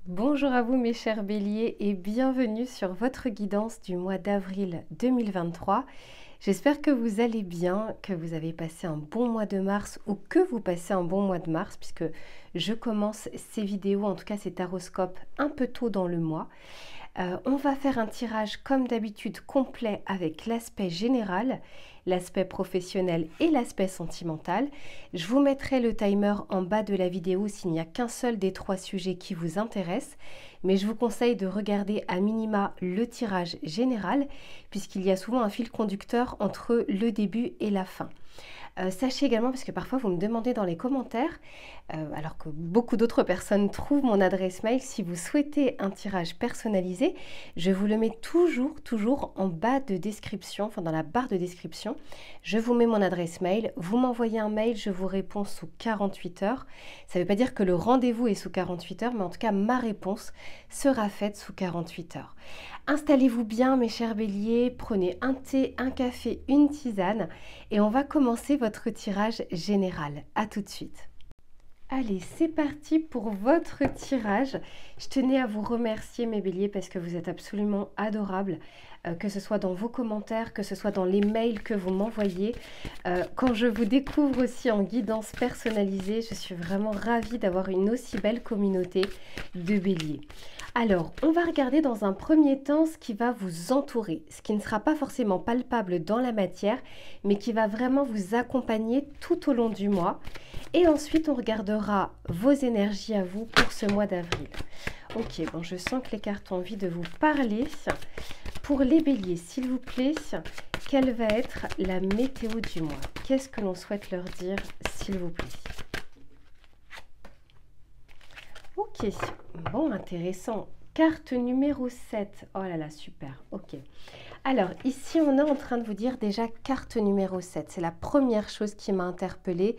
Bonjour à vous mes chers béliers et bienvenue sur votre guidance du mois d'avril 2023. J'espère que vous allez bien, que vous avez passé un bon mois de mars ou que vous passez un bon mois de mars puisque je commence ces vidéos, en tout cas ces taroscopes, un peu tôt dans le mois. On va faire un tirage comme d'habitude complet avec l'aspect général, l'aspect professionnel et l'aspect sentimental. Je vous mettrai le timer en bas de la vidéo s'il n'y a qu'un seul des trois sujets qui vous intéresse, mais je vous conseille de regarder à minima le tirage général puisqu'il y a souvent un fil conducteur entre le début et la fin. Sachez également, parce que parfois vous me demandez dans les commentaires, alors que beaucoup d'autres personnes trouvent mon adresse mail, si vous souhaitez un tirage personnalisé, je vous le mets toujours en bas de description, enfin dans la barre de description. Je vous mets mon adresse mail, vous m'envoyez un mail, je vous réponds sous 48 heures. Ça ne veut pas dire que le rendez-vous est sous 48 heures, mais en tout cas ma réponse sera faite sous 48 heures. Installez-vous bien mes chers béliers, prenez un thé, un café, une tisane et on va commencer votre tirage général. À tout de suite. Allez, c'est parti pour votre tirage. Je tenais à vous remercier mes béliers parce que vous êtes absolument adorables, que ce soit dans vos commentaires, que ce soit dans les mails que vous m'envoyez. Quand je vous découvre aussi en guidance personnalisée, je suis vraiment ravie d'avoir une aussi belle communauté de béliers. Alors, on va regarder dans un premier temps ce qui va vous entourer, ce qui ne sera pas forcément palpable dans la matière, mais qui va vraiment vous accompagner tout au long du mois. Et ensuite, on regardera vos énergies à vous pour ce mois d'avril. Ok, bon, je sens que les cartes ont envie de vous parler. Pour les béliers, s'il vous plaît, quelle va être la météo du mois? Qu'est-ce que l'on souhaite leur dire, s'il vous plaît? Ok, bon, intéressant. Carte numéro 7. Oh là là, super. Ok. Alors, ici, on est en train de vous dire déjà carte numéro 7. C'est la première chose qui m'a interpellée.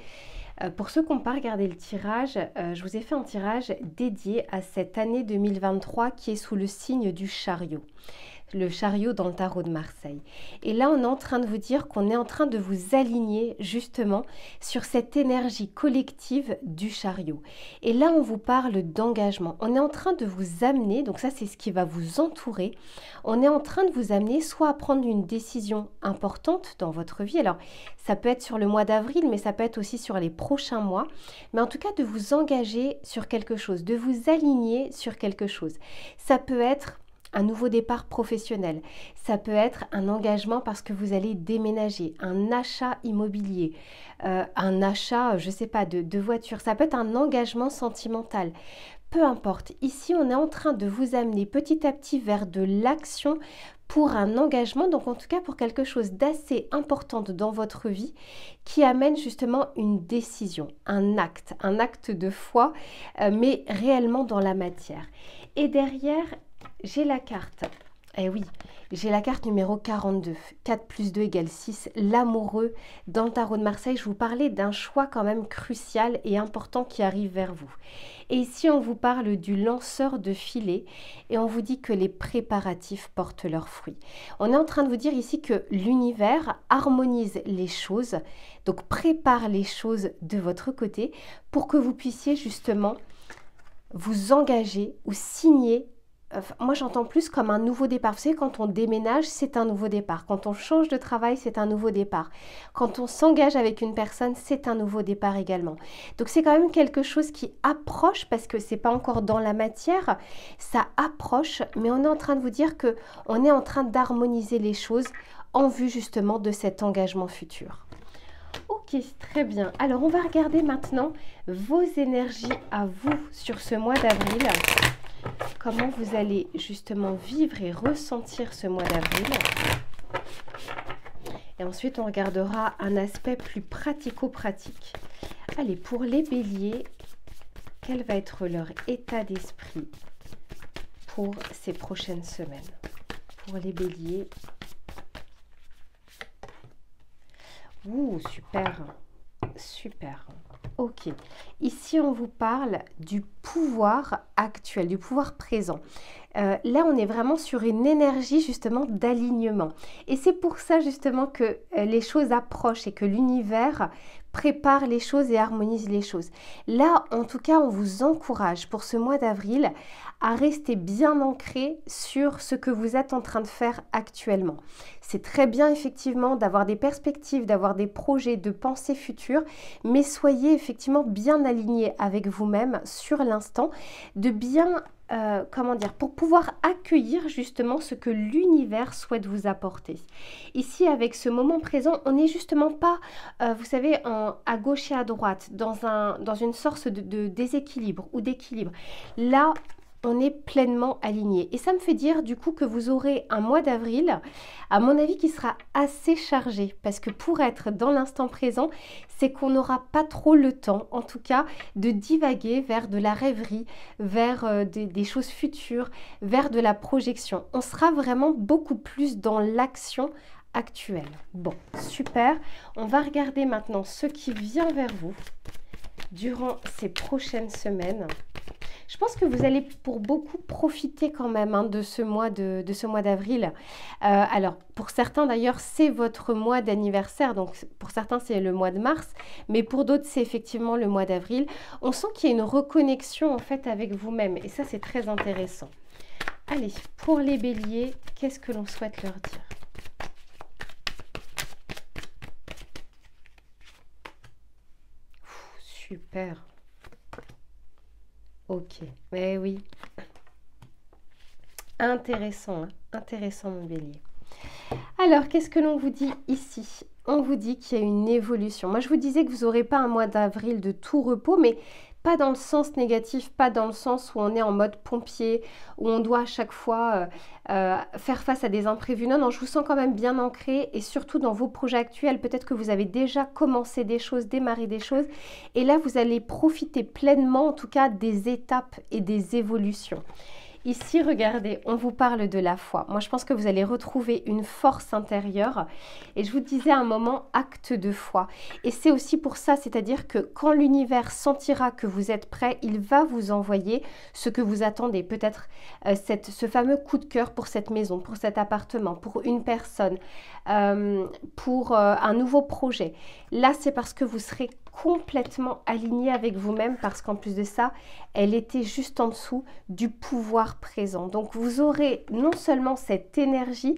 Pour ceux qui n'ont pas regardé le tirage, je vous ai fait un tirage dédié à cette année 2023 qui est sous le signe du chariot. Le chariot dans le tarot de Marseille. Et là, on est en train de vous dire qu'on est en train de vous aligner justement sur cette énergie collective du chariot. Et là, on vous parle d'engagement. On est en train de vous amener, donc ça c'est ce qui va vous entourer, on est en train de vous amener soit à prendre une décision importante dans votre vie. Alors, ça peut être sur le mois d'avril, mais ça peut être aussi sur les prochains mois. Mais en tout cas, de vous engager sur quelque chose, de vous aligner sur quelque chose. Ça peut être un nouveau départ professionnel, ça peut être un engagement parce que vous allez déménager, un achat immobilier, un achat, je ne sais pas, de voiture, ça peut être un engagement sentimental. Peu importe, ici on est en train de vous amener petit à petit vers de l'action pour un engagement, donc en tout cas pour quelque chose d'assez important dans votre vie qui amène justement une décision, un acte de foi, mais réellement dans la matière. Et derrière, j'ai la carte. Eh oui, j'ai la carte numéro 42. 4 plus 2 égale 6. L'amoureux dans le tarot de Marseille. Je vous parlais d'un choix quand même crucial et important qui arrive vers vous. Et ici, on vous parle du lanceur de filet et on vous dit que les préparatifs portent leurs fruits. On est en train de vous dire ici que l'univers harmonise les choses, donc prépare les choses de votre côté pour que vous puissiez justement vous engager ou signer. Moi, j'entends plus comme un nouveau départ. Vous savez, quand on déménage, c'est un nouveau départ. Quand on change de travail, c'est un nouveau départ. Quand on s'engage avec une personne, c'est un nouveau départ également. Donc, c'est quand même quelque chose qui approche, parce que c'est pas encore dans la matière, ça approche, mais on est en train de vous dire que on est en train d'harmoniser les choses en vue justement de cet engagement futur. Ok, très bien. Alors, on va regarder maintenant vos énergies à vous sur ce mois d'avril. Comment vous allez justement vivre et ressentir ce mois d'avril. Et ensuite, on regardera un aspect plus pratico-pratique. Allez, pour les béliers, quel va être leur état d'esprit pour ces prochaines semaines? Pour les béliers. Ouh, super, super. Ok, ici on vous parle du pouvoir actuel, du pouvoir présent. Là on est vraiment sur une énergie justement d'alignement. Et c'est pour ça justement que les choses approchent et que l'univers prépare les choses et harmonise les choses. Là, en tout cas, on vous encourage pour ce mois d'avril à rester bien ancré sur ce que vous êtes en train de faire actuellement. C'est très bien effectivement d'avoir des perspectives, d'avoir des projets, de pensées futures, mais soyez effectivement bien alignés avec vous-même sur l'instant, de bien comment dire, pour pouvoir accueillir justement ce que l'univers souhaite vous apporter. Ici, avec ce moment présent, on n'est justement pas, vous savez, à gauche et à droite, dans une sorte de déséquilibre ou d'équilibre. Là, on est pleinement aligné. Et ça me fait dire du coup que vous aurez un mois d'avril, à mon avis, qui sera assez chargé. Parce que pour être dans l'instant présent, c'est qu'on n'aura pas trop le temps, en tout cas, de divaguer vers de la rêverie, vers des choses futures, vers de la projection. On sera vraiment beaucoup plus dans l'action actuelle. Bon, super. On va regarder maintenant ce qui vient vers vous durant ces prochaines semaines. Je pense que vous allez pour beaucoup profiter quand même de ce mois d'avril. Alors, pour certains d'ailleurs, c'est votre mois d'anniversaire. Donc, pour certains, c'est le mois de mars. Mais pour d'autres, c'est effectivement le mois d'avril. On sent qu'il y a une reconnexion en fait avec vous-même. Et ça, c'est très intéressant. Allez, pour les béliers, qu'est-ce que l'on souhaite leur dire? Super. Ok, mais oui. Intéressant, hein. Intéressant mon bélier. Alors, qu'est-ce que l'on vous dit ici? On vous dit qu'il y a une évolution. Moi, je vous disais que vous n'aurez pas un mois d'avril de tout repos, mais pas dans le sens négatif, pas dans le sens où on est en mode pompier, où on doit à chaque fois faire face à des imprévus. Non, non, je vous sens quand même bien ancré et surtout dans vos projets actuels. Peut-être que vous avez déjà commencé des choses, démarré des choses. Et là, vous allez profiter pleinement, en tout cas, des étapes et des évolutions. Ici, regardez, on vous parle de la foi. Moi, je pense que vous allez retrouver une force intérieure. Et je vous disais à un moment, acte de foi. Et c'est aussi pour ça, c'est-à-dire que quand l'univers sentira que vous êtes prêt, il va vous envoyer ce que vous attendez. Peut-être ce fameux coup de cœur pour cette maison, pour cet appartement, pour une personne, pour un nouveau projet. Là, c'est parce que vous serez complètement aligné avec vous-même parce qu'en plus de ça, elle était juste en dessous du pouvoir présent. Donc, vous aurez non seulement cette énergie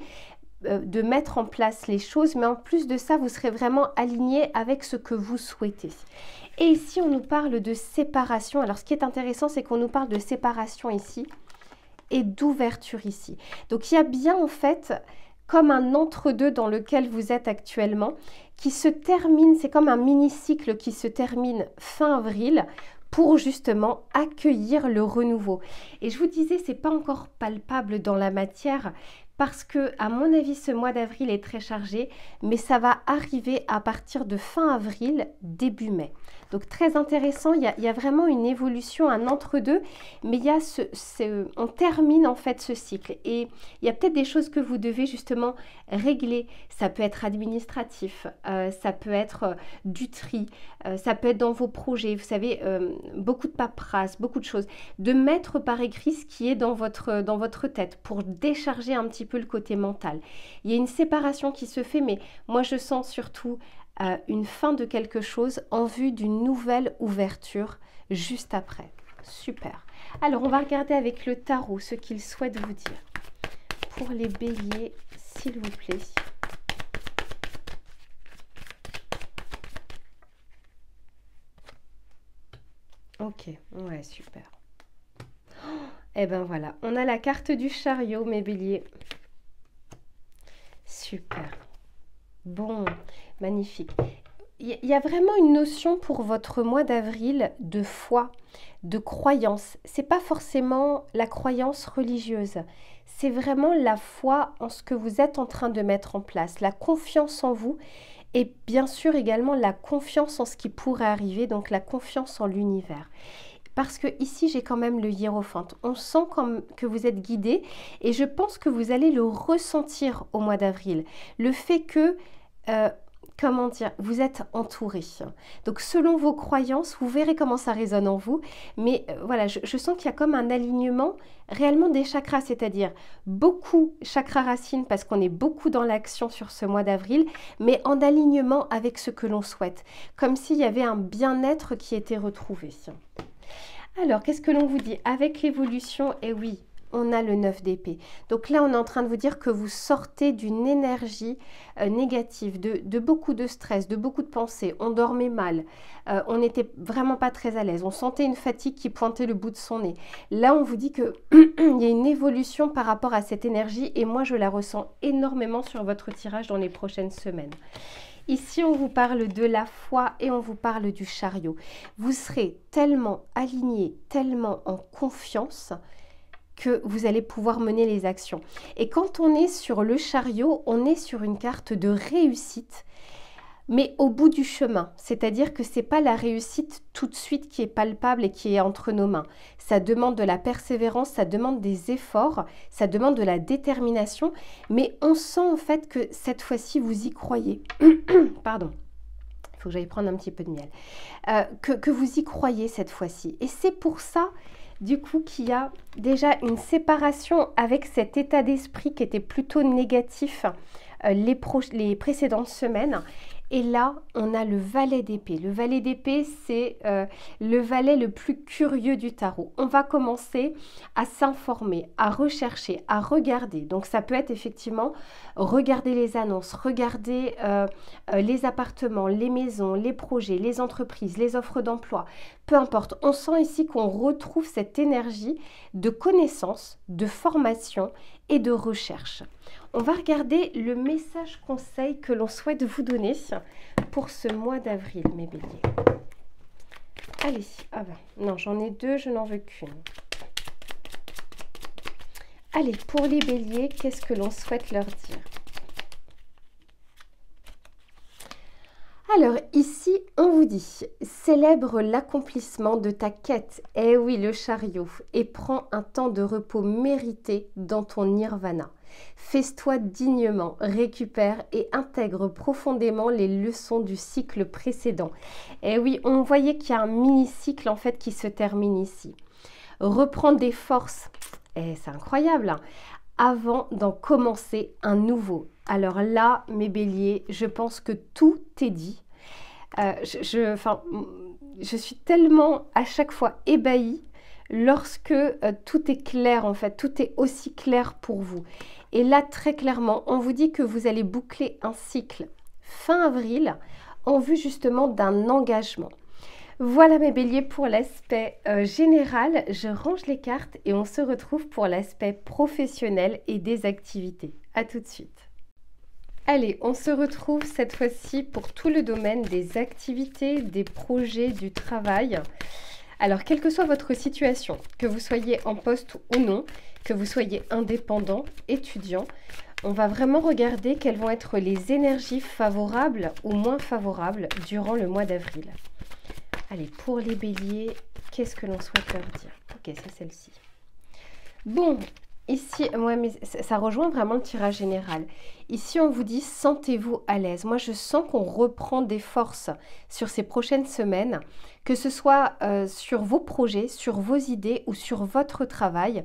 de mettre en place les choses, mais en plus de ça, vous serez vraiment aligné avec ce que vous souhaitez. Et ici, on nous parle de séparation. Alors, ce qui est intéressant, c'est qu'on nous parle de séparation ici et d'ouverture ici. Donc, il y a bien en fait comme un entre-deux dans lequel vous êtes actuellement, qui se termine, c'est comme un mini-cycle qui se termine fin avril pour justement accueillir le renouveau. Et je vous disais, c'est pas encore palpable dans la matière parce que, à mon avis, ce mois d'avril est très chargé, mais ça va arriver à partir de fin avril, début mai. Donc très intéressant, il y a vraiment une évolution, un entre-deux, mais il y a on termine en fait ce cycle. Et il y a peut-être des choses que vous devez justement régler. Ça peut être administratif, ça peut être du tri, ça peut être dans vos projets, vous savez, beaucoup de paperasse, beaucoup de choses. De mettre par écrit ce qui est dans votre tête pour décharger un petit peu le côté mental. Il y a une séparation qui se fait, mais moi je sens surtout une fin de quelque chose en vue d'une nouvelle ouverture juste après. Super. Alors, on va regarder avec le tarot ce qu'il souhaite vous dire. Pour les béliers, s'il vous plaît. Ok, ouais, super. Et ben voilà, on a la carte du chariot, mes béliers. Super. Bon, magnifique. Il y a vraiment une notion pour votre mois d'avril de foi, de croyance. C'est pas forcément la croyance religieuse. C'est vraiment la foi en ce que vous êtes en train de mettre en place, la confiance en vous et bien sûr également la confiance en ce qui pourrait arriver, donc la confiance en l'univers. Parce que ici, j'ai quand même le hiérophante. On sent comme que vous êtes guidé et je pense que vous allez le ressentir au mois d'avril. Le fait que comment dire, vous êtes entouré. Donc selon vos croyances, vous verrez comment ça résonne en vous. Mais voilà, je sens qu'il y a comme un alignement réellement des chakras, c'est-à-dire beaucoup chakras racines parce qu'on est beaucoup dans l'action sur ce mois d'avril, mais en alignement avec ce que l'on souhaite. Comme s'il y avait un bien-être qui était retrouvé. Alors, qu'est-ce que l'on vous dit? Avec l'évolution, eh oui, on a le 9 d'épée. Donc là, on est en train de vous dire que vous sortez d'une énergie négative, de beaucoup de stress, de beaucoup de pensées. On dormait mal, on n'était vraiment pas très à l'aise. On sentait une fatigue qui pointait le bout de son nez. Là, on vous dit qu'il y a une évolution par rapport à cette énergie et moi, je la ressens énormément sur votre tirage dans les prochaines semaines. Ici, on vous parle de la foi et on vous parle du chariot. Vous serez tellement aligné, tellement en confiance que vous allez pouvoir mener les actions. Et quand on est sur le chariot, on est sur une carte de réussite, mais au bout du chemin. C'est-à-dire que ce n'est pas la réussite tout de suite qui est palpable et qui est entre nos mains. Ça demande de la persévérance, ça demande des efforts, ça demande de la détermination, mais on sent en fait que cette fois-ci, vous y croyez. Pardon. Il faut que j'aille prendre un petit peu de miel. Que vous y croyez cette fois-ci. Et c'est pour ça du coup qu'il y a déjà une séparation avec cet état d'esprit qui était plutôt négatif les précédentes semaines. Et là, on a le valet d'épée. Le valet d'épée, c'est le valet le plus curieux du tarot. On va commencer à s'informer, à rechercher, à regarder. Donc, ça peut être effectivement regarder les annonces, regarder les appartements, les maisons, les projets, les entreprises, les offres d'emploi. Peu importe. On sent ici qu'on retrouve cette énergie de connaissance, de formation et de recherche. On va regarder le message conseil que l'on souhaite vous donner pour ce mois d'avril, mes béliers. Allez, ah ben, non, j'en ai deux, je n'en veux qu'une. Allez, pour les béliers, qu'est-ce que l'on souhaite leur dire? Alors ici, on vous dit, célèbre l'accomplissement de ta quête, eh oui, le chariot, et prends un temps de repos mérité dans ton nirvana. Fais-toi dignement, récupère et intègre profondément les leçons du cycle précédent. Eh oui, on voyait qu'il y a un mini-cycle en fait qui se termine ici. Reprends des forces, et c'est incroyable, hein, avant d'en commencer un nouveau. Alors là, mes béliers, je pense que tout est dit. Je suis tellement à chaque fois ébahie lorsque tout est clair en fait, tout est aussi clair pour vous. Et là, très clairement, on vous dit que vous allez boucler un cycle fin avril en vue justement d'un engagement. Voilà mes béliers pour l'aspect général. Je range les cartes et on se retrouve pour l'aspect professionnel et des activités. À tout de suite. Allez, on se retrouve cette fois-ci pour tout le domaine des activités, des projets, du travail. Alors, quelle que soit votre situation, que vous soyez en poste ou non, que vous soyez indépendant, étudiant, on va vraiment regarder quelles vont être les énergies favorables ou moins favorables durant le mois d'avril. Allez, pour les béliers, qu'est-ce que l'on souhaite leur dire? Ok, c'est celle-ci. Bon, ici, ouais, mais ça rejoint vraiment le tirage général. Ici, on vous dit, sentez-vous à l'aise. Moi, je sens qu'on reprend des forces sur ces prochaines semaines, que ce soit sur vos projets, sur vos idées ou sur votre travail.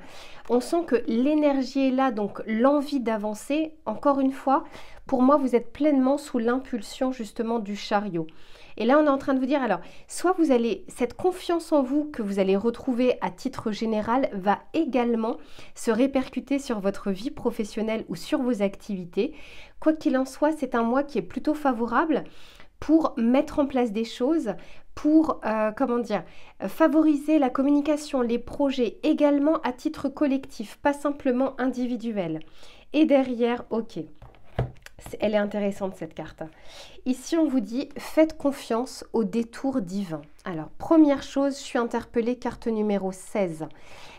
On sent que l'énergie est là, donc l'envie d'avancer. Encore une fois, pour moi, vous êtes pleinement sous l'impulsion justement du chariot. Et là, on est en train de vous dire, alors, soit vous allez, cette confiance en vous que vous allez retrouver à titre général va également se répercuter sur votre vie professionnelle ou sur vos activités. Quoi qu'il en soit, c'est un mois qui est plutôt favorable pour mettre en place des choses, pour, favoriser la communication, les projets également à titre collectif, pas simplement individuel. Et derrière, ok. Elle est intéressante cette carte. Ici, on vous dit, faites confiance au détour divin. Alors, première chose, je suis interpellée, carte numéro 16.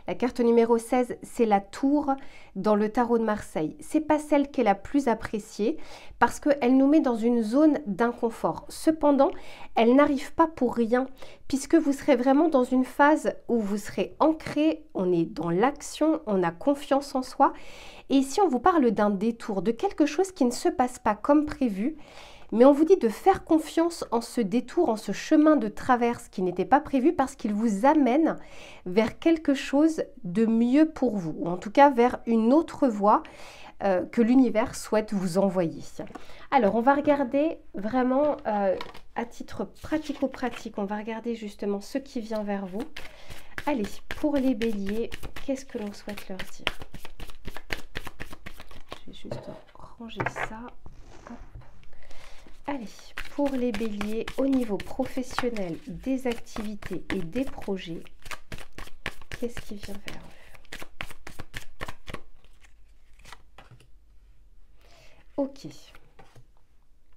La carte numéro 16, c'est la tour dans le tarot de Marseille. Ce n'est pas celle qui est la plus appréciée parce qu'elle nous met dans une zone d'inconfort. Cependant, elle n'arrive pas pour rien puisque vous serez vraiment dans une phase où vous serez ancré, on est dans l'action, on a confiance en soi. Et ici, on vous parle d'un détour, de quelque chose qui ne se passe pas comme prévu, mais on vous dit de faire confiance en ce détour, en ce chemin de traverse qui n'était pas prévu parce qu'il vous amène vers quelque chose de mieux pour vous, ou en tout cas vers une autre voie que l'univers souhaite vous envoyer. Alors, on va regarder vraiment à titre pratico-pratique, on va regarder justement ce qui vient vers vous. Allez, pour les béliers, qu'est-ce que l'on souhaite leur dire? Je vais juste ranger ça. Hop. Allez, pour les béliers, au niveau professionnel, des activités et des projets, qu'est-ce qui vient vers eux? Ok.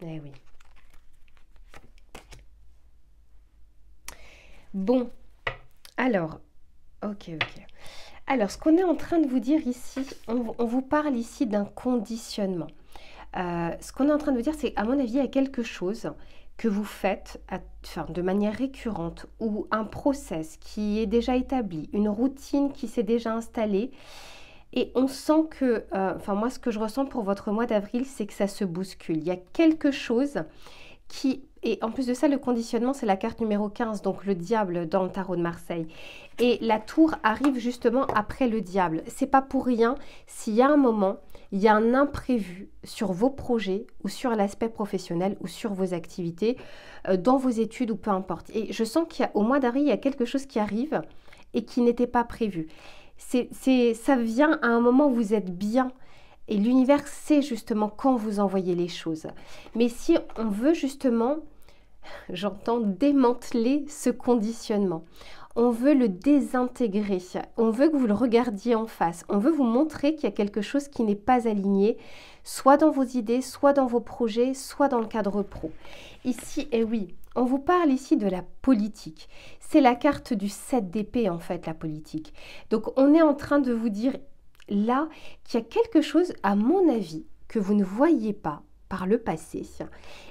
Eh oui. Bon. Alors, ok. Alors, ce qu'on est en train de vous dire ici, on vous parle ici d'un conditionnement. Ce qu'on est en train de vous dire, c'est à mon avis, il y a quelque chose que vous faites de manière récurrente ou un process qui est déjà établi, une routine qui s'est déjà installée. Et on sent que, moi ce que je ressens pour votre mois d'avril, c'est que ça se bouscule. Il y a quelque chose qui, et en plus de ça, le conditionnement, c'est la carte numéro 15, donc le diable dans le tarot de Marseille. Et la tour arrive justement après le diable. C'est pas pour rien s'il y a un moment, il y a un imprévu sur vos projets ou sur l'aspect professionnel ou sur vos activités, dans vos études ou peu importe. Et je sens qu'au mois d'avril, il y a quelque chose qui arrive et qui n'était pas prévu. Ça vient à un moment où vous êtes bien et l'univers sait justement quand vous envoyez les choses. Mais si on veut justement, j'entends démanteler ce conditionnement, on veut le désintégrer, on veut que vous le regardiez en face, on veut vous montrer qu'il y a quelque chose qui n'est pas aligné, soit dans vos idées, soit dans vos projets, soit dans le cadre pro. Ici, et oui, on vous parle ici de la politique. C'est la carte du 7 d'épée en fait, la politique. Donc on est en train de vous dire là qu'il y a quelque chose, à mon avis, que vous ne voyez pas par le passé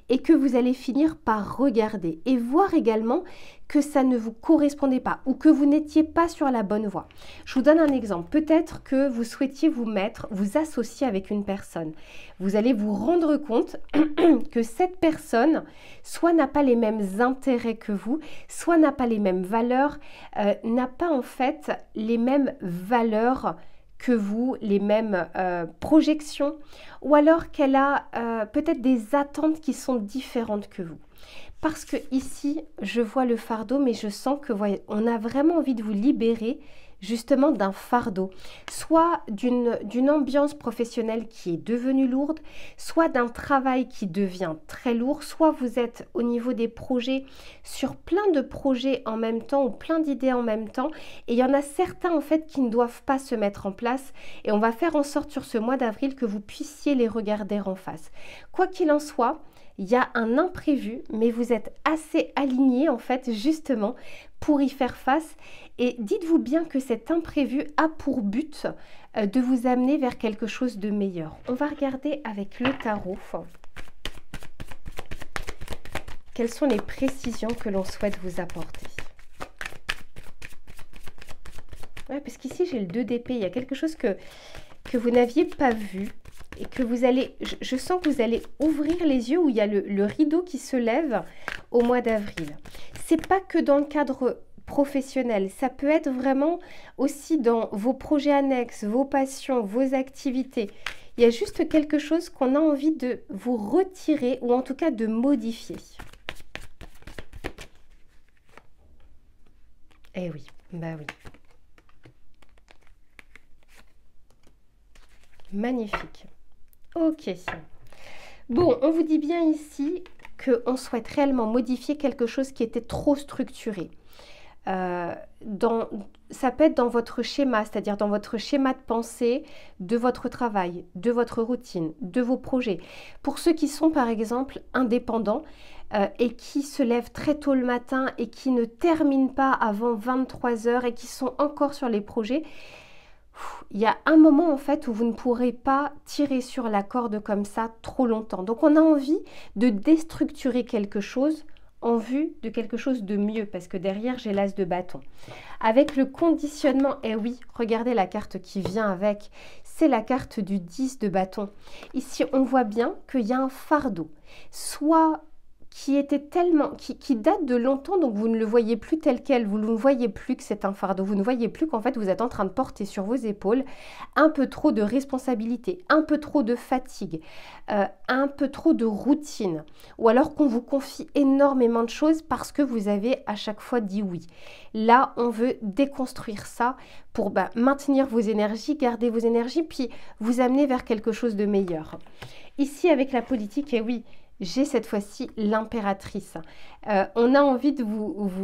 et que vous allez finir par regarder et voir également que ça ne vous correspondait pas ou que vous n'étiez pas sur la bonne voie. Je vous donne un exemple. Peut-être que vous souhaitiez vous associer avec une personne. Vous allez vous rendre compte que cette personne soit n'a pas les mêmes intérêts que vous, soit n'a pas les mêmes valeurs, n'a pas en fait les mêmes valeurs que vous, les mêmes projections, ou alors qu'elle a peut-être des attentes qui sont différentes que vous. Parce que ici, je vois le fardeau, mais je sens que on a vraiment envie de vous libérer justement d'un fardeau, soit d'une ambiance professionnelle qui est devenue lourde, soit d'un travail qui devient très lourd, soit vous êtes au niveau des projets sur plein de projets en même temps ou plein d'idées en même temps, et il y en a certains en fait qui ne doivent pas se mettre en place, et on va faire en sorte sur ce mois d'avril que vous puissiez les regarder en face. Quoi qu'il en soit, il y a un imprévu, mais vous êtes assez aligné en fait justement pour y faire face. Et dites-vous bien que cet imprévu a pour but de vous amener vers quelque chose de meilleur. On va regarder avec le tarot quelles sont les précisions que l'on souhaite vous apporter. Ouais, parce qu'ici j'ai le 2 d'épée, il y a quelque chose que vous n'aviez pas vu. Et que vous allez, je sens que vous allez ouvrir les yeux où il y a le rideau qui se lève au mois d'avril. C'est pas que dans le cadre professionnel, ça peut être vraiment aussi dans vos projets annexes, vos passions, vos activités. Il y a juste quelque chose qu'on a envie de vous retirer ou en tout cas de modifier. Eh oui, bah oui. Magnifique. Ok. Bon, on vous dit bien ici qu'on souhaite réellement modifier quelque chose qui était trop structuré. Ça peut être dans votre schéma, c'est-à-dire dans votre schéma de pensée de votre travail, de votre routine, de vos projets. Pour ceux qui sont par exemple indépendants et qui se lèvent très tôt le matin et qui ne terminent pas avant 23 h et qui sont encore sur les projets, il y a un moment en fait où vous ne pourrez pas tirer sur la corde comme ça trop longtemps. Donc on a envie de déstructurer quelque chose en vue de quelque chose de mieux, parce que derrière, j'ai l'as de bâton. Avec le conditionnement, et oui, regardez la carte qui vient avec, c'est la carte du 10 de bâton. Ici, on voit bien qu'il y a un fardeau, soit qui était tellement, qui date de longtemps, donc vous ne le voyez plus tel quel, vous ne voyez plus que c'est un fardeau, vous ne voyez plus qu'en fait vous êtes en train de porter sur vos épaules un peu trop de responsabilité, un peu trop de fatigue, un peu trop de routine, ou alors qu'on vous confie énormément de choses parce que vous avez à chaque fois dit oui. Là, on veut déconstruire ça pour maintenir vos énergies, garder vos énergies, puis vous amener vers quelque chose de meilleur. Ici, avec la politique, et oui, j'ai cette fois-ci l'impératrice. On a envie de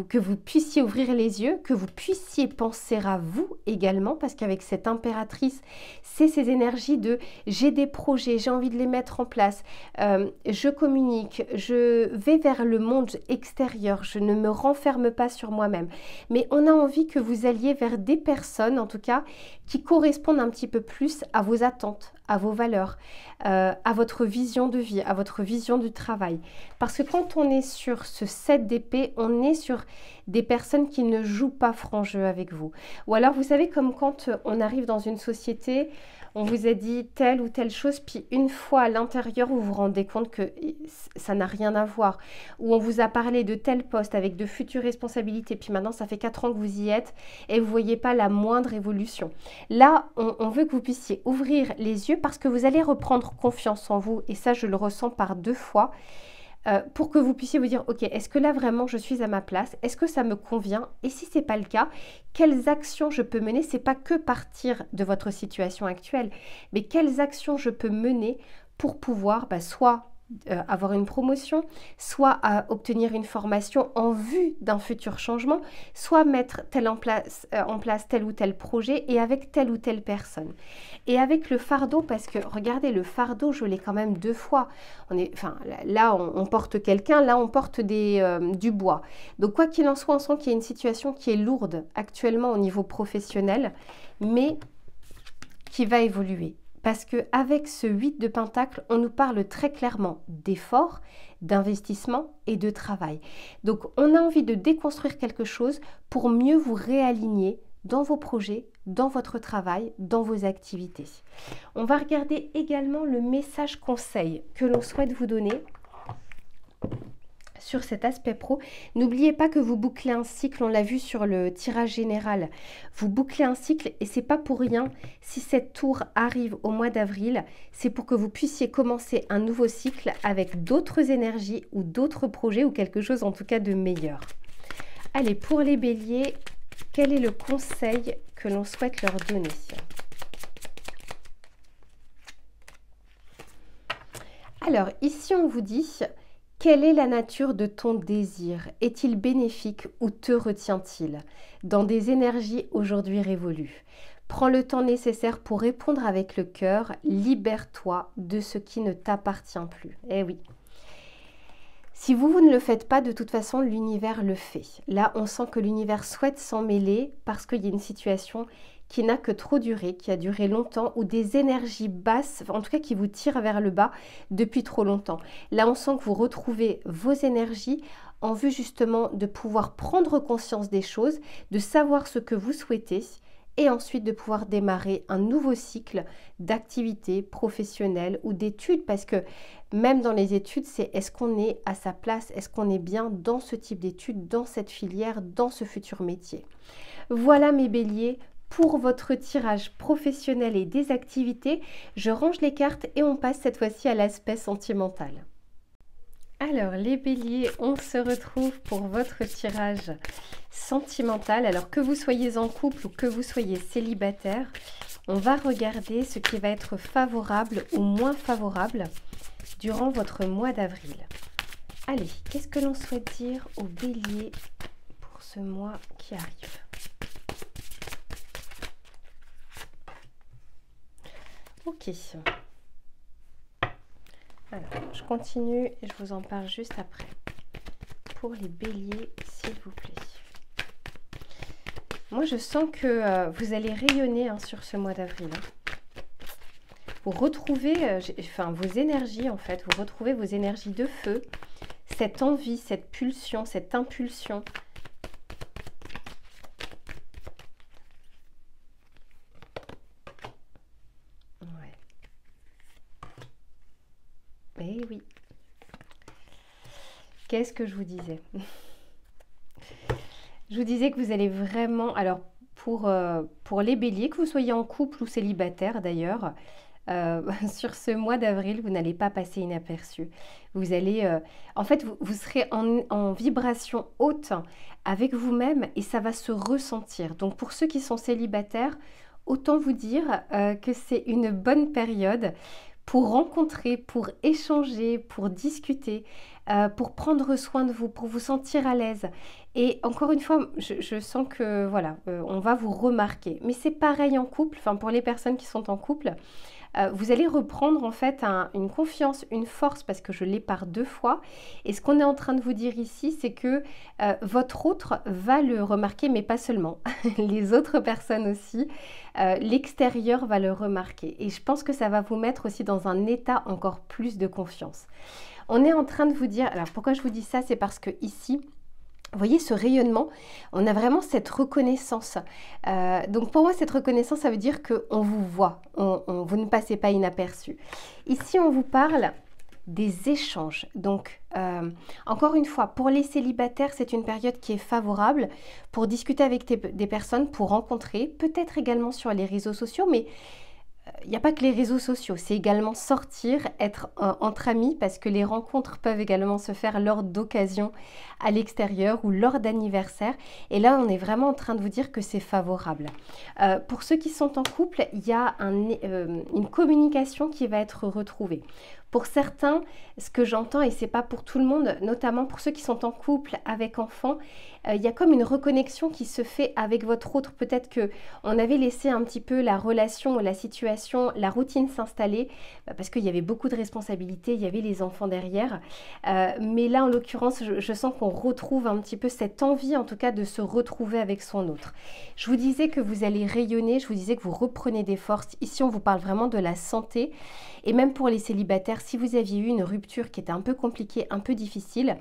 que vous puissiez ouvrir les yeux, que vous puissiez penser à vous également, parce qu'avec cette impératrice, c'est ces énergies de j'ai des projets, j'ai envie de les mettre en place, je communique, je vais vers le monde extérieur, je ne me renferme pas sur moi-même. Mais on a envie que vous alliez vers des personnes, en tout cas, qui correspondent un petit peu plus à vos attentes, à vos valeurs, à votre vision de vie, à votre vision du travail. Parce que quand on est sur ce 7 d'épée, on est sur des personnes qui ne jouent pas franc jeu avec vous. Ou alors, vous savez, comme quand on arrive dans une société, on vous a dit telle ou telle chose, puis une fois à l'intérieur, vous vous rendez compte que ça n'a rien à voir. Ou on vous a parlé de tel poste avec de futures responsabilités, puis maintenant, ça fait 4 ans que vous y êtes et vous ne voyez pas la moindre évolution. Là, on veut que vous puissiez ouvrir les yeux parce que vous allez reprendre confiance en vous. Et ça, je le ressens par 2 fois. Pour que vous puissiez vous dire, ok, est-ce que là vraiment je suis à ma place? Est-ce que ça me convient? Et si ce n'est pas le cas, quelles actions je peux mener? Ce n'est pas que partir de votre situation actuelle, mais quelles actions je peux mener pour pouvoir soit avoir une promotion, soit à obtenir une formation en vue d'un futur changement, soit mettre en place tel ou tel projet et avec telle ou telle personne. Et avec le fardeau, parce que regardez, le fardeau, je l'ai quand même 2 fois. Là, on porte quelqu'un, là, on porte du bois. Donc, quoi qu'il en soit, on sent qu'il y a une situation qui est lourde actuellement au niveau professionnel, mais qui va évoluer. Parce qu'avec ce 8 de Pentacle, on nous parle très clairement d'effort, d'investissement et de travail. Donc, on a envie de déconstruire quelque chose pour mieux vous réaligner dans vos projets, dans votre travail, dans vos activités. On va regarder également le message conseil que l'on souhaite vous donner sur cet aspect pro. N'oubliez pas que vous bouclez un cycle, on l'a vu sur le tirage général. Vous bouclez un cycle et c'est pas pour rien. Si cette tour arrive au mois d'avril, c'est pour que vous puissiez commencer un nouveau cycle avec d'autres énergies ou d'autres projets ou quelque chose en tout cas de meilleur. Allez, pour les béliers, quel est le conseil que l'on souhaite leur donner? Alors, ici on vous dit... Quelle est la nature de ton désir? Est-il bénéfique ou te retient-il? Dans des énergies aujourd'hui révolues. Prends le temps nécessaire pour répondre avec le cœur. Libère-toi de ce qui ne t'appartient plus. Eh oui. Si vous ne le faites pas, de toute façon, l'univers le fait. Là, on sent que l'univers souhaite s'en mêler parce qu'il y a une situation qui n'a que trop duré, qui a duré longtemps, ou des énergies basses, en tout cas qui vous tirent vers le bas depuis trop longtemps. Là, on sent que vous retrouvez vos énergies en vue justement de pouvoir prendre conscience des choses, de savoir ce que vous souhaitez et ensuite de pouvoir démarrer un nouveau cycle d'activité professionnelle ou d'études, parce que même dans les études, c'est est-ce qu'on est à sa place, est-ce qu'on est bien dans ce type d'études, dans cette filière, dans ce futur métier. Voilà mes béliers, pour votre tirage professionnel et des activités. Je range les cartes et on passe cette fois-ci à l'aspect sentimental. Alors les béliers, on se retrouve pour votre tirage sentimental. Alors que vous soyez en couple ou que vous soyez célibataire, on va regarder ce qui va être favorable ou moins favorable durant votre mois d'avril. Allez, qu'est-ce que l'on souhaite dire aux béliers pour ce mois qui arrive? Ok. Alors, je continue et je vous en parle juste après. Pour les béliers, s'il vous plaît. Moi, je sens que vous allez rayonner sur ce mois d'avril. Vous retrouvez vos énergies, en fait. Vous retrouvez vos énergies de feu. cette envie, cette pulsion, cette impulsion. Ouais. Eh oui. Qu'est-ce que je vous disais? Je vous disais que vous allez vraiment, alors pour les béliers, que vous soyez en couple ou célibataire d'ailleurs, sur ce mois d'avril, vous n'allez pas passer inaperçu. Vous allez, en fait, vous serez en vibration haute avec vous-même et ça va se ressentir. Donc pour ceux qui sont célibataires, autant vous dire que c'est une bonne période pour rencontrer, pour échanger, pour discuter, pour prendre soin de vous, pour vous sentir à l'aise. Et encore une fois, je sens que voilà, on va vous remarquer. Mais c'est pareil en couple, enfin pour les personnes qui sont en couple, vous allez reprendre en fait une confiance, une force, parce que je l'ai par 2 fois. Et ce qu'on est en train de vous dire ici, c'est que votre autre va le remarquer, mais pas seulement. Les autres personnes aussi, l'extérieur va le remarquer. Et je pense que ça va vous mettre aussi dans un état encore plus de confiance. On est en train de vous dire, alors pourquoi je vous dis ça, c'est parce que ici, vous voyez ce rayonnement, on a vraiment cette reconnaissance. Donc pour moi, cette reconnaissance, ça veut dire qu'on vous voit, vous ne passez pas inaperçu. Ici, on vous parle des échanges. Donc, encore une fois, pour les célibataires, c'est une période qui est favorable pour discuter avec des personnes, pour rencontrer, peut-être également sur les réseaux sociaux, mais il n'y a pas que les réseaux sociaux, c'est également sortir, être entre amis, parce que les rencontres peuvent également se faire lors d'occasions à l'extérieur ou lors d'anniversaires. Et là, on est vraiment en train de vous dire que c'est favorable. Pour ceux qui sont en couple, il y a une communication qui va être retrouvée. Pour certains, ce que j'entends, et c'est pas pour tout le monde, notamment pour ceux qui sont en couple avec enfants, il y a comme une reconnexion qui se fait avec votre autre. Peut-être que on avait laissé un petit peu la relation, la situation, la routine s'installer, parce qu'il y avait beaucoup de responsabilités, il y avait les enfants derrière. Mais là, en l'occurrence, je sens qu'on retrouve un petit peu cette envie, en tout cas, de se retrouver avec son autre. Je vous disais que vous allez rayonner, je vous disais que vous reprenez des forces. Ici, on vous parle vraiment de la santé. Et même pour les célibataires, si vous aviez eu une rupture qui était un peu compliquée, un peu difficile,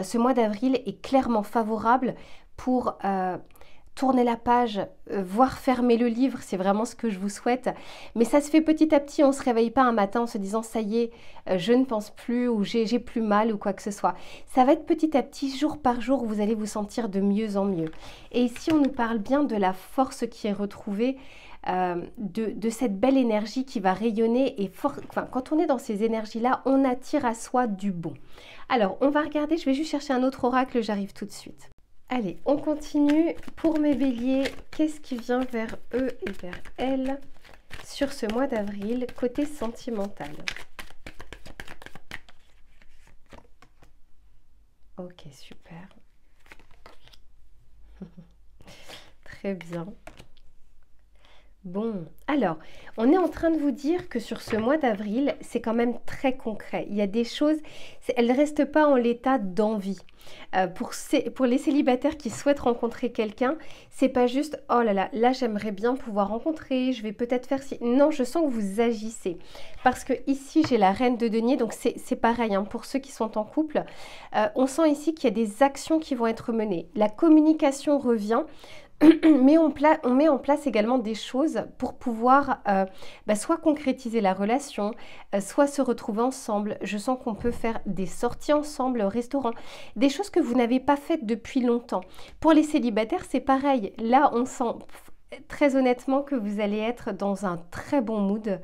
ce mois d'avril est clairement favorable pour tourner la page, voire fermer le livre, c'est vraiment ce que je vous souhaite. Mais ça se fait petit à petit, on ne se réveille pas un matin en se disant « ça y est, je ne pense plus » ou « j'ai plus mal » ou quoi que ce soit. Ça va être petit à petit, jour par jour, vous allez vous sentir de mieux en mieux. Et ici, on nous parle bien de la force qui est retrouvée, de cette belle énergie qui va rayonner et quand on est dans ces énergies-là, on attire à soi du bon. Alors, on va regarder, je vais juste chercher un autre oracle, j'arrive tout de suite. Allez, on continue. Pour mes béliers, qu'est-ce qui vient vers eux et vers elles sur ce mois d'avril, côté sentimental? Ok, super. Très bien. Bon, alors, on est en train de vous dire que sur ce mois d'avril, c'est quand même très concret. Il y a des choses, elles ne restent pas en l'état d'envie. Pour les célibataires qui souhaitent rencontrer quelqu'un, c'est pas juste « oh là là, là j'aimerais bien pouvoir rencontrer, je vais peut-être faire ci ». Non, je sens que vous agissez. Parce que ici, j'ai la reine de denier, donc c'est pareil, hein, pour ceux qui sont en couple. On sent ici qu'il y a des actions qui vont être menées. La communication revient. Mais on met en place également des choses pour pouvoir soit concrétiser la relation, soit se retrouver ensemble. Je sens qu'on peut faire des sorties ensemble au restaurant, des choses que vous n'avez pas faites depuis longtemps. Pour les célibataires, c'est pareil. Là, on sent très honnêtement que vous allez être dans un très bon mood,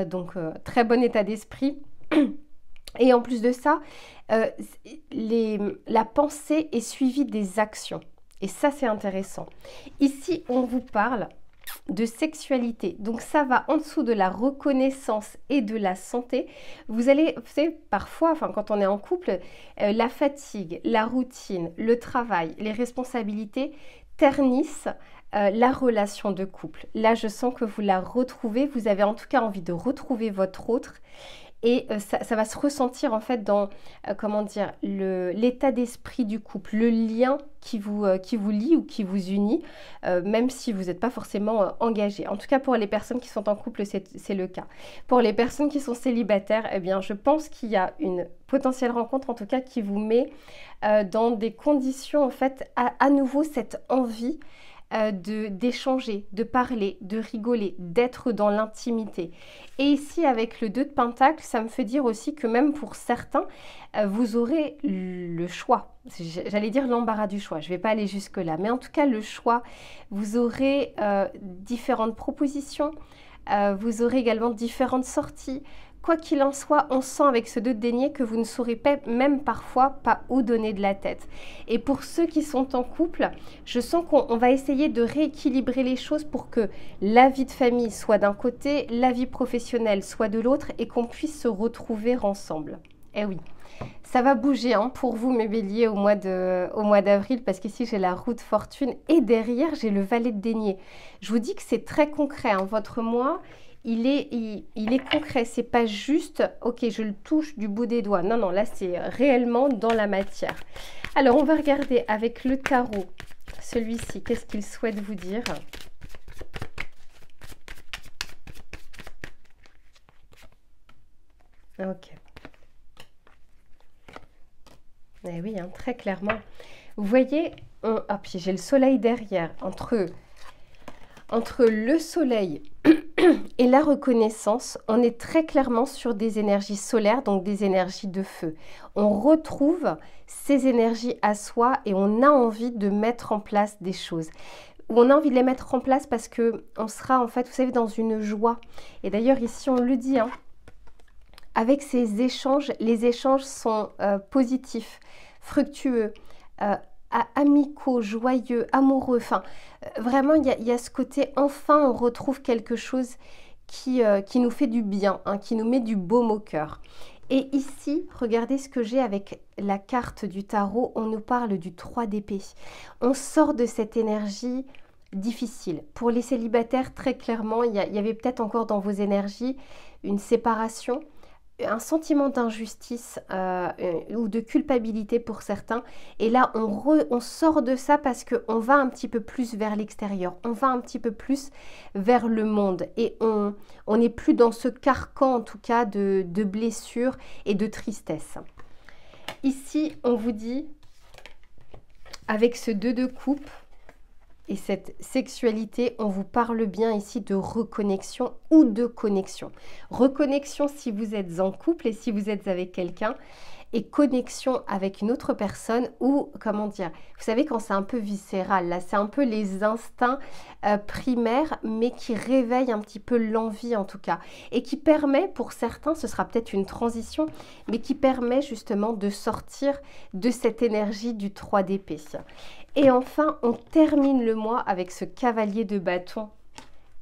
donc très bon état d'esprit. Et en plus de ça, la pensée est suivie des actions. Et ça, c'est intéressant. Ici, on vous parle de sexualité. Donc, ça va en dessous de la reconnaissance et de la santé. Vous allez, vous savez, parfois, quand on est en couple, la fatigue, la routine, le travail, les responsabilités ternissent la relation de couple. Là, je sens que vous la retrouvez. Vous avez en tout cas envie de retrouver votre autre. Et ça va se ressentir en fait dans, comment dire, l'état d'esprit du couple, le lien qui vous lie ou qui vous unit, même si vous n'êtes pas forcément engagé. En tout cas, pour les personnes qui sont en couple, c'est le cas. Pour les personnes qui sont célibataires, eh bien, je pense qu'il y a une potentielle rencontre, en tout cas, qui vous met dans des conditions, en fait, à nouveau cette envie d'échanger, de parler, de rigoler, d'être dans l'intimité. Et ici, avec le 2 de Pentacle, ça me fait dire aussi que même pour certains, vous aurez le choix. J'allais dire l'embarras du choix, je ne vais pas aller jusque-là. Mais en tout cas, le choix, vous aurez différentes propositions, vous aurez également différentes sorties. Quoi qu'il en soit, on sent avec ce 2 de denier que vous ne saurez même parfois pas où donner de la tête. Et pour ceux qui sont en couple, je sens qu'on va essayer de rééquilibrer les choses pour que la vie de famille soit d'un côté, la vie professionnelle soit de l'autre et qu'on puisse se retrouver ensemble. Eh oui, ça va bouger hein, pour vous mes béliers au mois d'avril parce qu'ici j'ai la roue de fortune et derrière j'ai le valet de denier. Je vous dis que c'est très concret, hein, votre mois. Il est concret, c'est pas juste, ok, je le touche du bout des doigts. Non, non, là, c'est réellement dans la matière. Alors, on va regarder avec le tarot, celui-ci, qu'est-ce qu'il souhaite vous dire? Ok. Eh oui, hein, très clairement. Vous voyez, ah, puis j'ai le soleil derrière, entre le soleil et la reconnaissance, on est très clairement sur des énergies solaires, donc des énergies de feu. On retrouve ces énergies à soi et on a envie de mettre en place des choses. On a envie de les mettre en place parce qu'on sera en fait, vous savez, dans une joie. Et d'ailleurs ici on le dit, hein, avec ces échanges, les échanges sont positifs, fructueux, amicaux, joyeux, amoureux. Enfin, vraiment, il y a ce côté, enfin, on retrouve quelque chose qui nous fait du bien, hein, qui nous met du baume au cœur. Et ici, regardez ce que j'ai avec la carte du tarot. On nous parle du 3 d'épée. On sort de cette énergie difficile. Pour les célibataires, très clairement, il y avait peut-être encore dans vos énergies une séparation, un sentiment d'injustice ou de culpabilité pour certains. Et là, on sort de ça parce qu'on va un petit peu plus vers l'extérieur. On va un petit peu plus vers le monde. Et on n'est plus dans ce carcan, en tout cas, de blessures et de tristesse. Ici, on vous dit, avec ce 2 de coupe, et cette sexualité, on vous parle bien ici de reconnexion ou de connexion. Reconnexion si vous êtes en couple et si vous êtes avec quelqu'un, et connexion avec une autre personne ou, comment dire, vous savez quand c'est un peu viscéral, là c'est un peu les instincts primaires, mais qui réveillent un petit peu l'envie en tout cas, et qui permet pour certains, ce sera peut-être une transition, mais qui permet justement de sortir de cette énergie du 3 d'épée. Et enfin, on termine le mois avec ce cavalier de bâton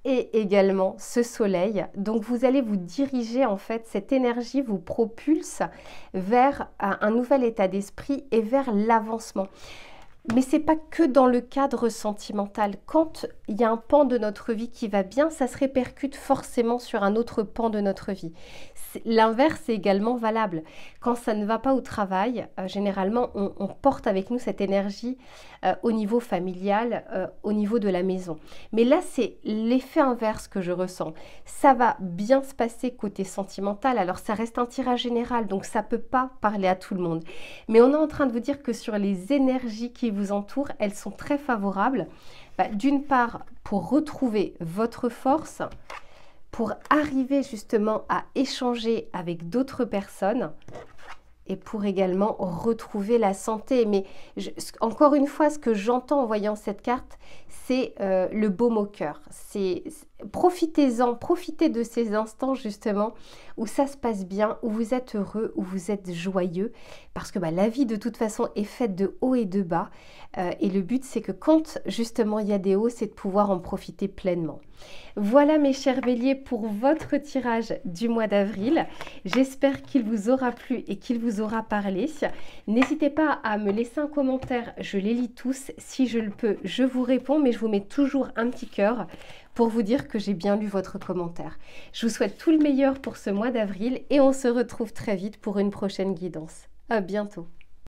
et également ce soleil. Donc vous allez vous diriger, en fait, cette énergie vous propulse vers un nouvel état d'esprit et vers l'avancement. Mais c'est pas que dans le cadre sentimental. Quand il y a un pan de notre vie qui va bien, ça se répercute forcément sur un autre pan de notre vie. L'inverse est également valable. Quand ça ne va pas au travail, généralement, on porte avec nous cette énergie au niveau familial, au niveau de la maison. Mais là, c'est l'effet inverse que je ressens. Ça va bien se passer côté sentimental. Alors, ça reste un tirage général, donc ça ne peut pas parler à tout le monde. Mais on est en train de vous dire que sur les énergies qui vous entourent, elles sont très favorables. D'une part, pour retrouver votre force, pour arriver justement à échanger avec d'autres personnes et pour également retrouver la santé. Mais encore une fois, ce que j'entends en voyant cette carte, c'est le baume au cœur. Profitez-en, profitez de ces instants justement où ça se passe bien, où vous êtes heureux, où vous êtes joyeux, parce que la vie de toute façon est faite de hauts et de bas, et le but c'est que quand justement il y a des hauts, c'est de pouvoir en profiter pleinement. Voilà mes chers béliers pour votre tirage du mois d'avril. J'espère qu'il vous aura plu et qu'il vous aura parlé. N'hésitez pas à me laisser un commentaire, je les lis tous. Si je le peux, je vous réponds, mais je vous mets toujours un petit cœur pour vous dire que j'ai bien lu votre commentaire. Je vous souhaite tout le meilleur pour ce mois d'avril et on se retrouve très vite pour une prochaine guidance. À bientôt.